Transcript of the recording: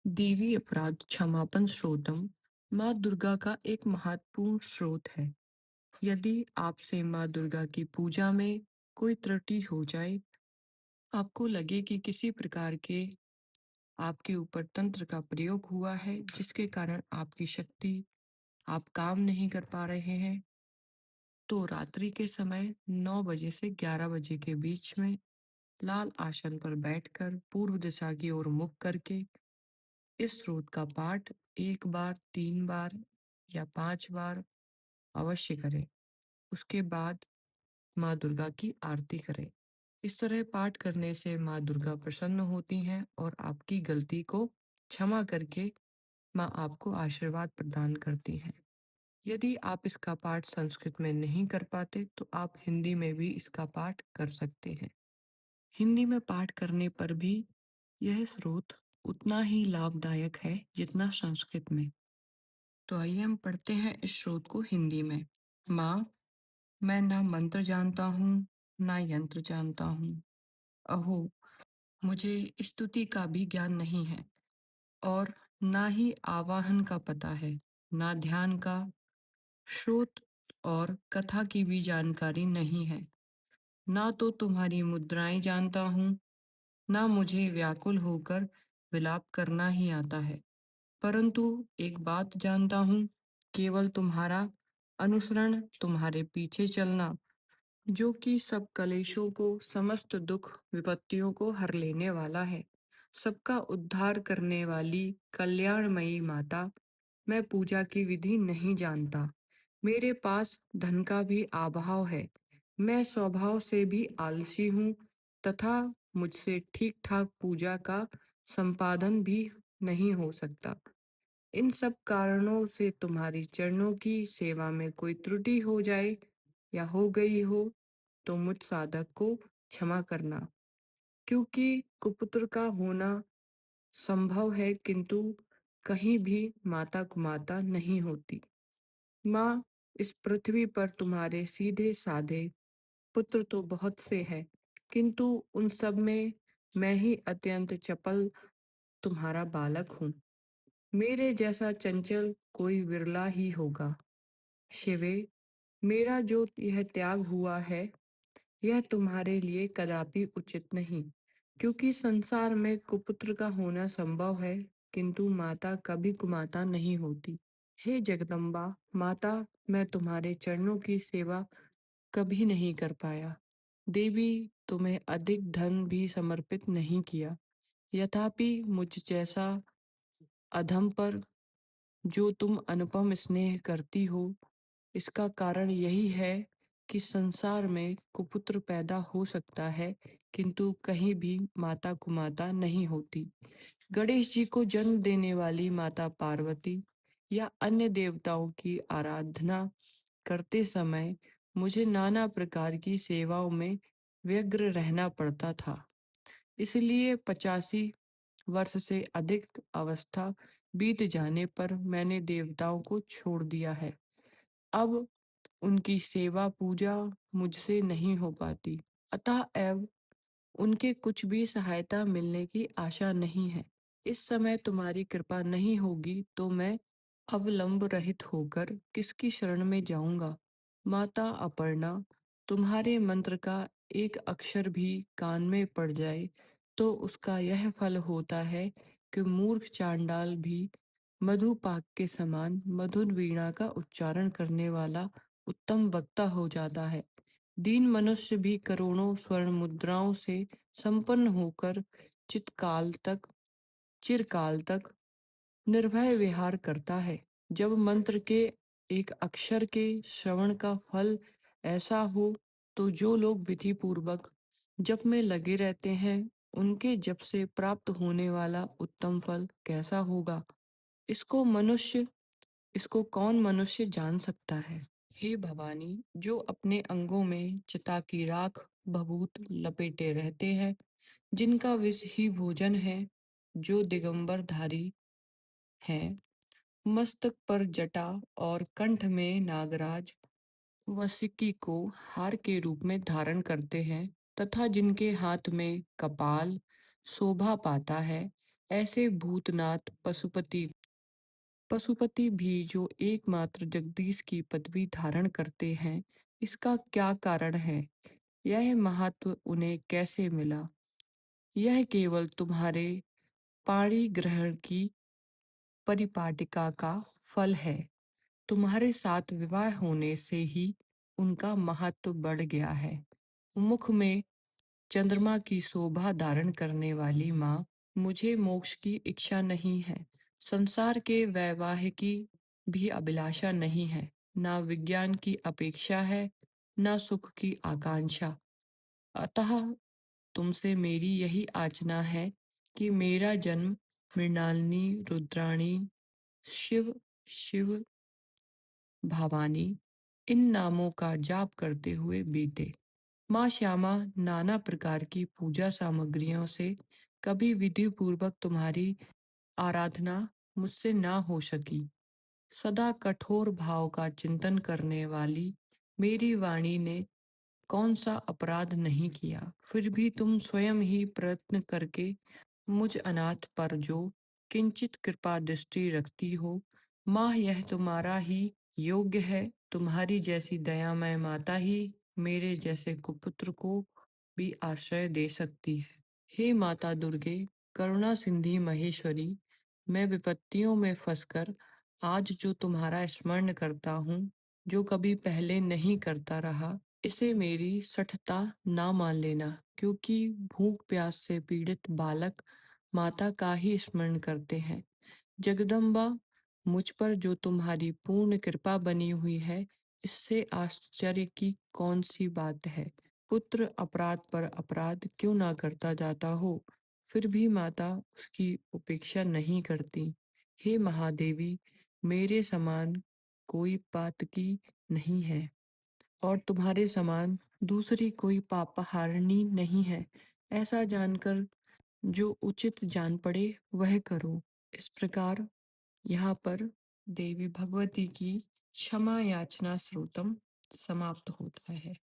देवी अपराध क्षमापण स्रोतम माँ दुर्गा का एक महत्वपूर्ण स्रोत है। यदि आपसे माँ दुर्गा की पूजा में कोई त्रुटि हो जाए, आपको लगे कि किसी प्रकार के आपके ऊपर तंत्र का प्रयोग हुआ है जिसके कारण आपकी शक्ति आप काम नहीं कर पा रहे हैं, तो रात्रि के समय 9 बजे से 11 बजे के बीच में लाल आसन पर बैठकर पूर्व दिशा की ओर मुख करके इस स्रोत का पाठ 1 बार, 3 बार या 5 बार अवश्य करें। उसके बाद माँ दुर्गा की आरती करें। इस तरह पाठ करने से माँ दुर्गा प्रसन्न होती हैं और आपकी गलती को क्षमा करके माँ आपको आशीर्वाद प्रदान करती हैं। यदि आप इसका पाठ संस्कृत में नहीं कर पाते तो आप हिंदी में भी इसका पाठ कर सकते हैं। हिंदी में पाठ करने पर भी यह स्रोत उतना ही लाभदायक है जितना संस्कृत में। तो आइए हम पढ़ते हैं इस स्रोत को हिंदी में। माँ, मैं ना मंत्र जानता हूँ, ना यंत्र जानता हूँ। अहो, मुझे स्तुति का भी ज्ञान नहीं है और ना ही आवाहन का पता है, ना ध्यान का, श्रोत और कथा की भी जानकारी नहीं है। ना तो तुम्हारी मुद्राएं जानता हूँ, ना मुझे व्याकुल होकर विलाप करना ही आता है। परंतु एक बात जानता हूँ, केवल तुम्हारा अनुसरण, तुम्हारे पीछे चलना, जो कि सब कलेशों को, समस्त दुख विपत्तियों को हर लेने वाला है, सबका उद्धार करने वाली कल्याणमयी माता। मैं पूजा की विधि नहीं जानता, मेरे पास धन का भी अभाव है, मैं स्वभाव से भी आलसी हूँ तथा मुझसे ठीक ठाक पूजा का संपादन भी नहीं हो सकता। इन सब कारणों से तुम्हारी चरणों की सेवा में कोई त्रुटि हो जाए या हो गई हो तो मुझ साधक को क्षमा करना, क्योंकि कुपुत्र का होना संभव है किंतु कहीं भी माता कुमाता नहीं होती। माँ, इस पृथ्वी पर तुम्हारे सीधे साधे पुत्र तो बहुत से हैं, किंतु उन सब में मैं ही अत्यंत चपल तुम्हारा बालक हूँ। मेरे जैसा चंचल कोई विरला ही होगा। शिवे, मेरा जो यह त्याग हुआ है, यह तुम्हारे लिए कदापि उचित नहीं, क्योंकि संसार में कुपुत्र का होना संभव है, किंतु माता कभी कुमाता नहीं होती। हे जगदम्बा माता, मैं तुम्हारे चरणों की सेवा कभी नहीं कर पाया। देवी, तुम्हें अधिक धन भी समर्पित नहीं किया, यथापि मुझ जैसा अधम पर जो तुम अनुपम स्नेह करती हो, इसका कारण यही है कि संसार में कुपुत्र पैदा हो सकता है किंतु कहीं भी माता कुमाता नहीं होती। गणेश जी को जन्म देने वाली माता पार्वती या अन्य देवताओं की आराधना करते समय मुझे नाना प्रकार की सेवाओं में व्यग्र रहना पड़ता था। इसलिए 85 वर्ष से अधिक अवस्था बीत जाने पर मैंने देवताओं को छोड़ दिया है। अब उनकी सेवा पूजा मुझसे नहीं हो पाती, अतः एव उनके कुछ भी सहायता मिलने की आशा नहीं है। इस समय तुम्हारी कृपा नहीं होगी तो मैं अवलंब रहित होकर किसकी शरण में जाऊंगा। माता अपर्णा, तुम्हारे मंत्र का एक अक्षर भी कान में पड़ जाए तो उसका यह फल होता है कि मूर्ख चांडाल भी मधुपाक के समान मधुर वीणा का उच्चारण करने वाला उत्तम वक्ता हो जाता है। दीन मनुष्य भी करोड़ों स्वर्ण मुद्राओं से संपन्न होकर चिरकाल तक निर्भय विहार करता है। जब मंत्र के एक अक्षर के श्रवण का फल ऐसा हो तो जो लोग विधि पूर्वक जप में लगे रहते हैं, उनके जप से प्राप्त होने वाला उत्तम फल कैसा होगा, इसको कौन मनुष्य जान सकता है। हे भवानी, जो अपने अंगों में चिता की राख भभूत लपेटे रहते हैं, जिनका विष ही भोजन है, जो दिगंबर धारी हैं, मस्तक पर जटा और कंठ में नागराज वसिकी को हार के रूप में धारण करते हैं, तथा जिनके हाथ में कपाल शोभा पाता है, ऐसे भूतनाथ पशुपति भी जो एकमात्र जगदीश की पदवी धारण करते हैं, इसका क्या कारण है? यह महत्व उन्हें कैसे मिला? यह केवल तुम्हारे पाणी ग्रहण की परिपाटिका का फल है। तुम्हारे साथ विवाह होने से ही उनका महत्व बढ़ गया है। मुख में चंद्रमा की शोभा धारण करने वाली माँ, मुझे मोक्ष की इच्छा नहीं है। संसार के वैवाहिकी भी अभिलाषा नहीं है। ना विज्ञान की अपेक्षा है, ना सुख की आकांक्षा। अतः तुमसे मेरी यही याचना है कि मेरा जन्म मृणालिनी, रुद्राणी, शिव, शिव, भवानी इन नामों का जाप करते हुए बीते। माँ श्यामा नाना प्रकार की पूजा सामग्रियों से कभी विधि पूर्वक तुम्हारी आराधना मुझसे ना हो सकी। सदा कठोर भाव का चिंतन करने वाली मेरी वाणी ने कौन सा अपराध नहीं किया, फिर भी तुम स्वयं ही प्रयत्न करके मुझ अनाथ पर जो किंचित कृपा दृष्टि रखती हो। माँ, यह तुम्हारा ही योग्य है। तुम्हारी जैसी दयामय माता ही मेरे जैसे कुपुत्र को भी आश्रय दे सकती है। हे माता दुर्गे, करुणा सिंधी महेश्वरी, मैं विपत्तियों में फंसकर आज जो तुम्हारा स्मरण करता हूँ, जो कभी पहले नहीं करता रहा, इसे मेरी शठता ना मान लेना, क्योंकि भूख प्यास से पीड़ित बालक माता का ही स्मरण करते हैं। जगदम्बा, मुझ पर जो तुम्हारी पूर्ण कृपा बनी हुई है, इससे आश्चर्य की कौन सी बात है। पुत्र अपराध पर अपराध क्यों ना करता जाता हो, फिर भी माता उसकी उपेक्षा नहीं करती। हे महादेवी, मेरे समान कोई पातकी नहीं है और तुम्हारे समान दूसरी कोई पापहारिणी नहीं है। ऐसा जानकर जो उचित जान पड़े वह करो। इस प्रकार यहाँ पर देवी भगवती की क्षमा याचना श्रोतम समाप्त होता है।